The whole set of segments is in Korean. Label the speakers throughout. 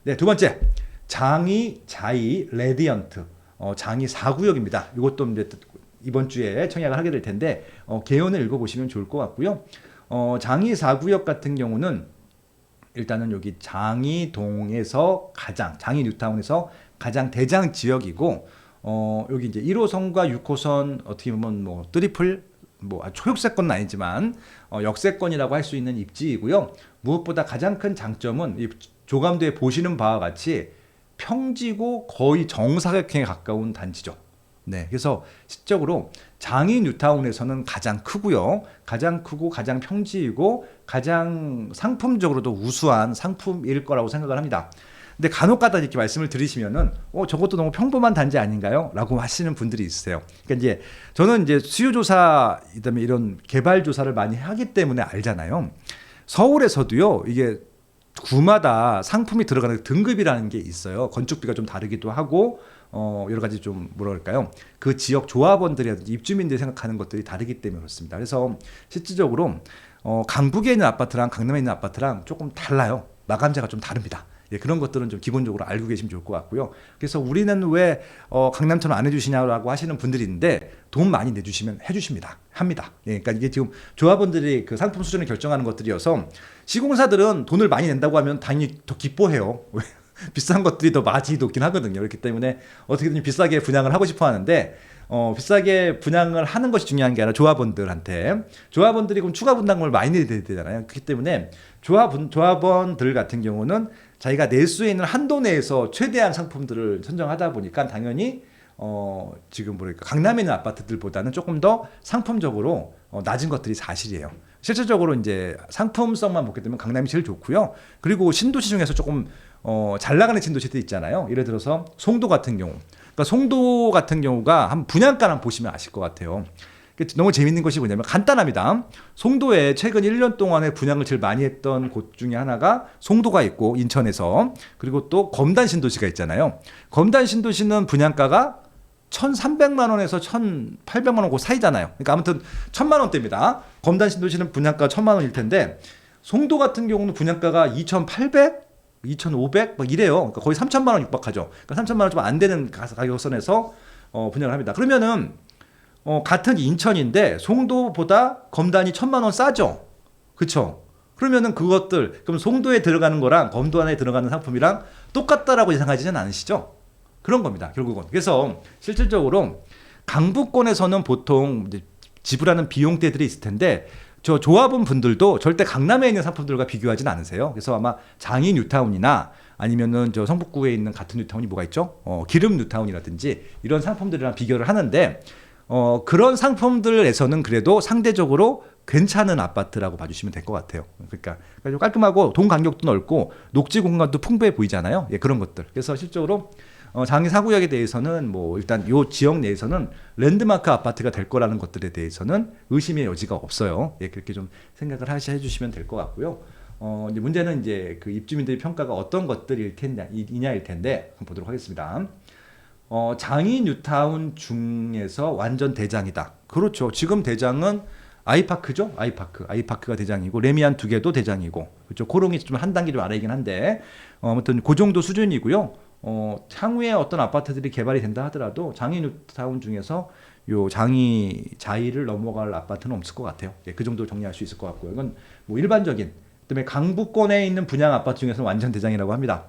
Speaker 1: 네, 두 번째 장이 자이 레디언트 장이 4구역입니다. 이것도 이제 이번 주에 청약을 하게 될 텐데 개요는 읽어보시면 좋을 것 같고요. 장이 4구역 같은 경우는 일단은 여기 장이동에서 장이 뉴타운에서 가장 대장 지역이고 여기 이제 1호선과 6호선 어떻게 보면 뭐 트리플 초역세권은 아니지만 역세권이라고 할 수 있는 입지이고요. 무엇보다 가장 큰 장점은 이 조감도에 보시는 바와 같이 평지고 거의 정사각형에 가까운 단지죠. 네, 그래서 실적으로 장이 뉴타운에서는 가장 크고요. 가장 크고 가장 평지이고 가장 상품적으로도 우수한 상품일 거라고 생각을 합니다. 근데 간혹가다 이렇게 말씀을 드리시면은 저것도 너무 평범한 단지 아닌가요? 라고 하시는 분들이 있으세요. 그러니까 이제 저는 이제 수요조사 그다음에 이런 개발 조사를 많이 하기 때문에 알잖아요. 서울에서도요 이게 구마다 상품이 들어가는 등급이라는 게 있어요. 건축비가 좀 다르기도 하고 여러 가지 좀 뭐랄까요, 그 지역 조합원들이라든지 입주민들이 생각하는 것들이 다르기 때문에 그렇습니다. 그래서 실질적으로 강북에 있는 아파트랑 강남에 있는 아파트랑 조금 달라요. 마감재가 좀 다릅니다. 예, 그런 것들은 좀 기본적으로 알고 계시면 좋을 것 같고요. 그래서 우리는 왜 강남처럼 안 해주시냐라고 하시는 분들이 있는데 돈 많이 내주시면 해주십니다. 합니다. 예, 그러니까 이게 지금 조합원들이 그 상품 수준을 결정하는 것들이어서 시공사들은 돈을 많이 낸다고 하면 당연히 더 기뻐해요. 비싼 것들이 더 마진이 높긴 하거든요. 그렇기 때문에 어떻게든 비싸게 분양을 하고 싶어 하는데 비싸게 분양을 하는 것이 중요한 게 아니라 조합원들이 그럼 추가 분담금을 많이 내야 되잖아요. 그렇기 때문에 조합원들 같은 경우는 자기가 낼 수 있는 한도 내에서 최대한 상품들을 선정하다 보니까 당연히 지금 뭐랄까 강남에 있는 아파트들보다는 조금 더 상품적으로 낮은 것들이 사실이에요. 실질적으로 이제 상품성만 보게 되면 강남이 제일 좋고요. 그리고 신도시 중에서 조금 잘 나가는 신도시들 있잖아요. 예를 들어서 송도 같은 경우. 그러니까 송도 같은 경우가 한 분양가를 보시면 아실 것 같아요. 너무 재밌는 것이 뭐냐면 간단합니다. 송도에 최근 1년 동안에 분양을 제일 많이 했던 곳 중에 하나가 송도가 있고 인천에서, 그리고 또 검단 신도시가 있잖아요. 검단 신도시는 분양가가 1,300만 원에서 1,800만 원 그 사이잖아요. 그러니까 아무튼 1,000만 원대입니다. 검단 신도시는 분양가 1,000만 원일 텐데 송도 같은 경우는 분양가가 2,800, 2,500 막 이래요. 그러니까 거의 3,000만 원 육박하죠. 그러니까 3,000만 원 좀 안 되는 가격선에서 분양을 합니다. 그러면은 같은 인천인데 송도보다 검단이 1,000만 원 싸죠. 그렇죠? 그러면은 그럼 송도에 들어가는 거랑 검도 안에 들어가는 상품이랑 똑같다라고 예상하지는 않으시죠? 그런 겁니다. 결국은. 그래서 실질적으로 강북권에서는 보통 이제 지불하는 비용대들이 있을 텐데 저 조합원 분들도 절대 강남에 있는 상품들과 비교하지는 않으세요. 그래서 아마 장이 뉴타운이나 아니면은 저 성북구에 있는 같은 뉴타운이 뭐가 있죠? 기름 뉴타운이라든지 이런 상품들이랑 비교를 하는데 그런 상품들에서는 그래도 상대적으로 괜찮은 아파트라고 봐주시면 될 것 같아요. 그러니까 좀 깔끔하고 동 간격도 넓고 녹지 공간도 풍부해 보이잖아요. 예, 그런 것들. 그래서 실적으로 장이 4구역에 대해서는 뭐 일단 요 지역 내에서는 랜드마크 아파트가 될 거라는 것들에 대해서는 의심의 여지가 없어요. 예, 그렇게 좀 생각을 해주시면 될 것 같고요. 이제 문제는 이제 그 입주민들의 평가가 어떤 것들일 이냐일 텐데 한번 보도록 하겠습니다. 장이 뉴타운 중에서 완전 대장이다. 그렇죠. 지금 대장은 아이파크죠. 아이파크가 대장이고 레미안 2개도 대장이고, 그렇죠. 코롱이 좀 한 단계 좀 아래이긴 한데 아무튼 그 정도 수준이고요. 향후에 어떤 아파트들이 개발이 된다 하더라도 장이 뉴타운 중에서 요 장이 자이를 넘어갈 아파트는 없을 것 같아요. 예, 그 정도 정리할 수 있을 것 같고요. 이건 뭐 일반적인, 그다음에 강북권에 있는 분양 아파트 중에서는 완전 대장이라고 합니다.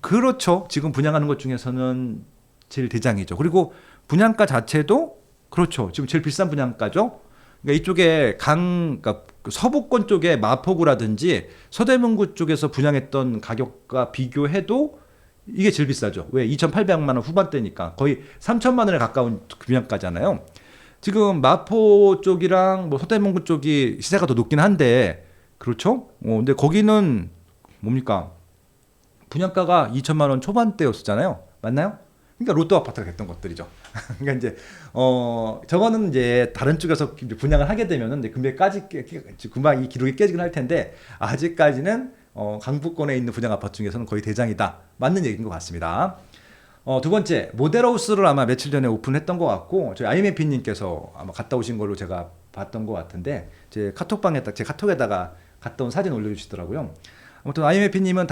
Speaker 1: 그렇죠. 지금 분양하는 것 중에서는 제일 대장이죠. 그리고 분양가 자체도 그렇죠. 지금 제일 비싼 분양가죠. 그러니까 이쪽에 그러니까 서부권 쪽에 마포구라든지 서대문구 쪽에서 분양했던 가격과 비교해도 이게 제일 비싸죠. 왜? 2,800만 원 후반대니까 거의 3,000만 원에 가까운 분양가잖아요. 지금 마포 쪽이랑 뭐 서대문구 쪽이 시세가 더 높긴 한데, 그렇죠? 근데 거기는 뭡니까? 분양가가 2천만 원 초반대였었잖아요. 맞나요? 그러니까 로또 아파트가 됐던 것들이죠. 그러니까 이제 저거는 이제 다른 쪽에서 분양을 하게 되면은 금방 이 기록이 깨지긴 할 텐데 아직까지는 강북권에 있는 분양 아파트 중에서는 거의 대장이다. 맞는 얘기인 것 같습니다. 두 번째, 모델하우스를 아마 며칠 전에 오픈했던 것 같고 저희 IMF님께서 아마 갔다 오신 걸로 제가 봤던 것 같은데 제 카톡에다가 갔다 온 사진 올려주시더라고요. 아무튼 IMF님은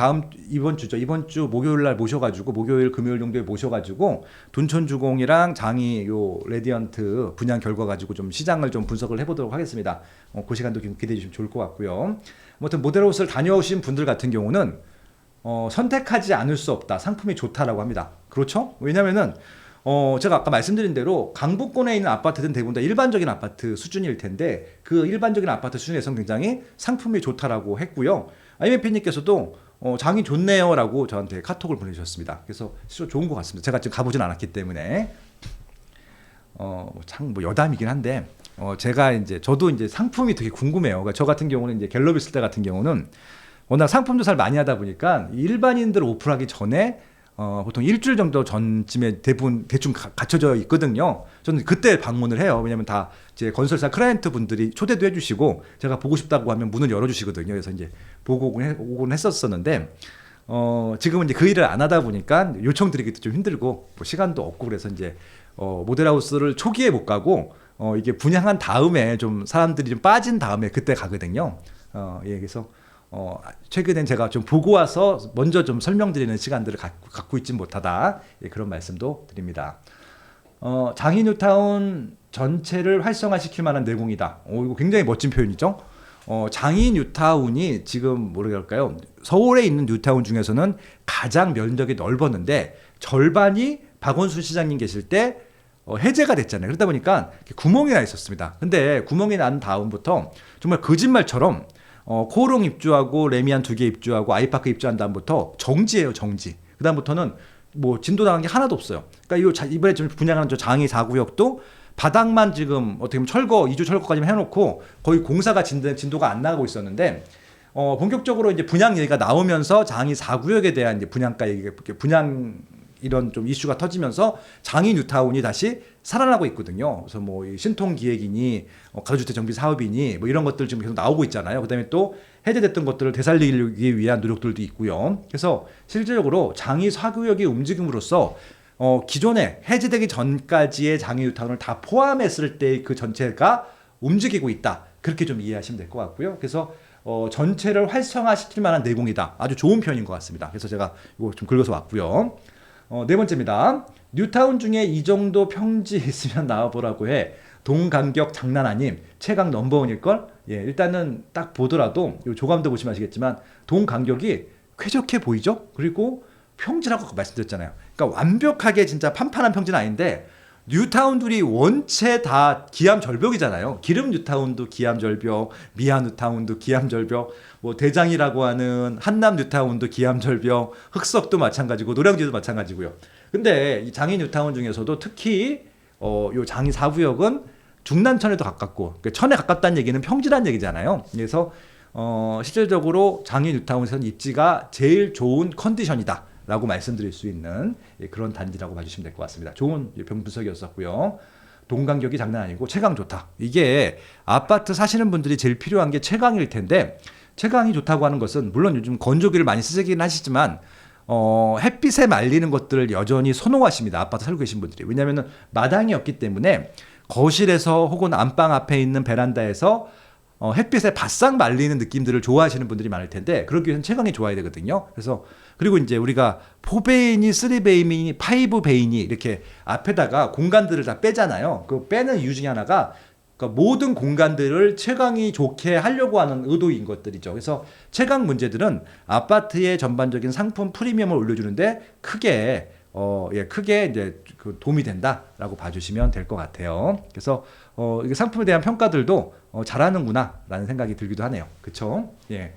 Speaker 1: 이번 주죠. 이번 주 목요일 날 모셔가지고 목요일 금요일 정도에 모셔가지고 둔촌주공이랑 장이 요 레디언트 분양 결과 가지고 좀 시장을 좀 분석을 해보도록 하겠습니다. 그 시간도 좀 기대해 주시면 좋을 것 같고요. 아무튼 모델하우스를 다녀오신 분들 같은 경우는 선택하지 않을 수 없다. 상품이 좋다라고 합니다. 그렇죠? 왜냐면은 제가 아까 말씀드린 대로 강북권에 있는 아파트들은 대부분 다 일반적인 아파트 수준일 텐데 그 일반적인 아파트 수준에서는 굉장히 상품이 좋다라고 했고요. IMF님께서도 장이 좋네요라고 저한테 카톡을 보내주셨습니다. 그래서 실제로 좋은 것 같습니다. 제가 지금 가보진 않았기 때문에 참 뭐 여담이긴 한데 저도 이제 상품이 되게 궁금해요. 그러니까 저 같은 경우는 이제 갤럽 있을 때 같은 경우는 워낙 상품 조사를 많이 하다 보니까 일반인들 오픈하기 전에 보통 일주일 정도 전쯤에 대충 갖춰져 있거든요. 저는 그때 방문을 해요. 왜냐면 다 이제 건설사 클라이언트 분들이 초대도 해주시고 제가 보고 싶다고 하면 문을 열어주시거든요. 그래서 이제 보고 오곤 했었었는데 지금은 이제 그 일을 안 하다 보니까 요청드리기도 좀 힘들고 뭐 시간도 없고 그래서 이제 모델하우스를 초기에 못 가고 이게 분양한 다음에 좀 사람들이 좀 빠진 다음에 그때 가거든요. 예, 그래서 최근엔 제가 좀 보고 와서 먼저 좀 설명드리는 시간들을 갖고 있진 못하다. 예, 그런 말씀도 드립니다. 장이 뉴타운 전체를 활성화시킬 만한 내공이다. 이거 굉장히 멋진 표현이죠. 장이 뉴타운이 지금 뭐랄까요? 서울에 있는 뉴타운 중에서는 가장 면적이 넓었는데 절반이 박원순 시장님 계실 때 해제가 됐잖아요. 그러다 보니까 구멍이 나 있었습니다. 근데 구멍이 난 다음부터 정말 거짓말처럼 코오롱 입주하고 레미안 2개 입주하고 아이파크 입주한 다음부터 정지예요, 정지. 그 다음부터는 뭐 진도 나간 게 하나도 없어요. 그러니까 이번에 좀 분양하는 저 장이 4구역도 바닥만 지금 어떻게 보면 이주 철거까지 해놓고 거의 공사가 진도가 안 나가고 있었는데 본격적으로 이제 분양 얘기가 나오면서 장이 4구역에 대한 이제 분양 이런 좀 이슈가 터지면서 장이 뉴타운이 다시 살아나고 있거든요. 그래서 뭐 신통 기획이니 가로주택 정비 사업이니 뭐 이런 것들 지금 계속 나오고 있잖아요. 그다음에 또 해제됐던 것들을 되살리기 위한 노력들도 있고요. 그래서 실질적으로 장이 4구역의 움직임으로써 기존에 해제되기 전까지의 장이 뉴타운을 다 포함했을 때 그 전체가 움직이고 있다. 그렇게 좀 이해하시면 될 것 같고요. 그래서 전체를 활성화시킬 만한 내공이다. 아주 좋은 표현인 것 같습니다. 그래서 제가 이거 좀 긁어서 왔고요. 네 번째입니다. 뉴타운 중에 이 정도 평지 있으면 나와보라고 해. 동간격 장난 아님. 최강 넘버원일걸? 예, 일단은 딱 보더라도 이 조감도 보시면 아시겠지만 동간격이 쾌적해 보이죠? 그리고 평지라고 말씀드렸잖아요. 그러니까 완벽하게 진짜 판판한 평지는 아닌데 뉴타운들이 원체 다 기암절벽이잖아요. 기름 뉴타운도 기암절벽, 미아 뉴타운도 기암절벽, 뭐 대장이라고 하는 한남 뉴타운도 기암절벽, 흑석도 마찬가지고 노량진도 마찬가지고요. 근데 이 장이 뉴타운 중에서도 특히 요 장이 4구역은 중난천에도 가깝고, 그러니까 천에 가깝다는 얘기는 평지란 얘기잖아요. 그래서 실질적으로 장이 뉴타운에서는 입지가 제일 좋은 컨디션이다. 라고 말씀드릴 수 있는 그런 단지라고 봐주시면 될 것 같습니다. 좋은 분석이었었고요. 동간격이 장난 아니고 채광 좋다. 이게 아파트 사시는 분들이 제일 필요한 게 채광일 텐데 채광이 좋다고 하는 것은 물론 요즘 건조기를 많이 쓰긴 하시지만 햇빛에 말리는 것들을 여전히 선호하십니다. 아파트 살고 계신 분들이. 왜냐하면 마당이 없기 때문에 거실에서 혹은 안방 앞에 있는 베란다에서 햇빛에 바싹 말리는 느낌들을 좋아하시는 분들이 많을 텐데 그러기 위해서는 채광이 좋아야 되거든요. 그래서 그리고 이제 우리가 4베이니, 3베이니, 5베이니 이렇게 앞에다가 공간들을 다 빼잖아요. 그 빼는 이유 중에 하나가 그러니까 모든 공간들을 채광이 좋게 하려고 하는 의도인 것들이죠. 그래서 채광 문제들은 아파트의 전반적인 상품 프리미엄을 올려주는데 크게 이제 그 도움이 된다라고 봐주시면 될 것 같아요. 그래서 이게 상품에 대한 평가들도 잘하는구나라는 생각이 들기도 하네요. 그렇죠? 예.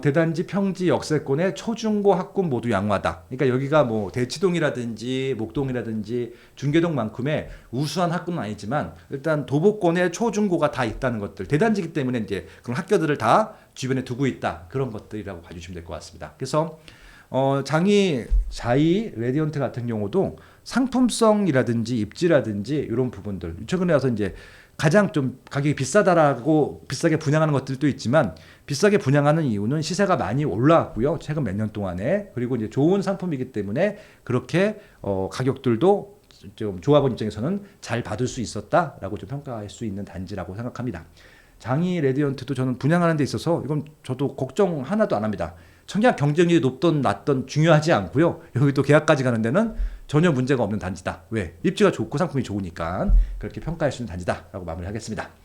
Speaker 1: 대단지, 평지, 역세권의 초중고 학군 모두 양호하다. 그러니까 여기가 뭐 대치동이라든지 목동이라든지 중계동만큼의 우수한 학군은 아니지만 일단 도보권의 초중고가 다 있다는 것들. 대단지기 때문에 이제 그런 학교들을 다 주변에 두고 있다. 그런 것들이라고 봐주시면 될 것 같습니다. 그래서 자이 레디언트 같은 경우도 상품성이라든지 입지라든지 이런 부분들 최근에 와서 이제 가장 좀 가격이 비싸다라고 비싸게 분양하는 것들도 있지만 비싸게 분양하는 이유는 시세가 많이 올라왔고요. 최근 몇 년 동안에. 그리고 이제 좋은 상품이기 때문에 그렇게 가격들도 좀 조합원 입장에서는 잘 받을 수 있었다라고 좀 평가할 수 있는 단지라고 생각합니다. 장이 레디언트도 저는 분양하는 데 있어서 이건 저도 걱정 하나도 안 합니다. 청약 경쟁률이 높든 낮든 중요하지 않고요. 여기 또 계약까지 가는 데는 전혀 문제가 없는 단지다. 왜? 입지가 좋고 상품이 좋으니까 그렇게 평가할 수 있는 단지다라고 마무리하겠습니다.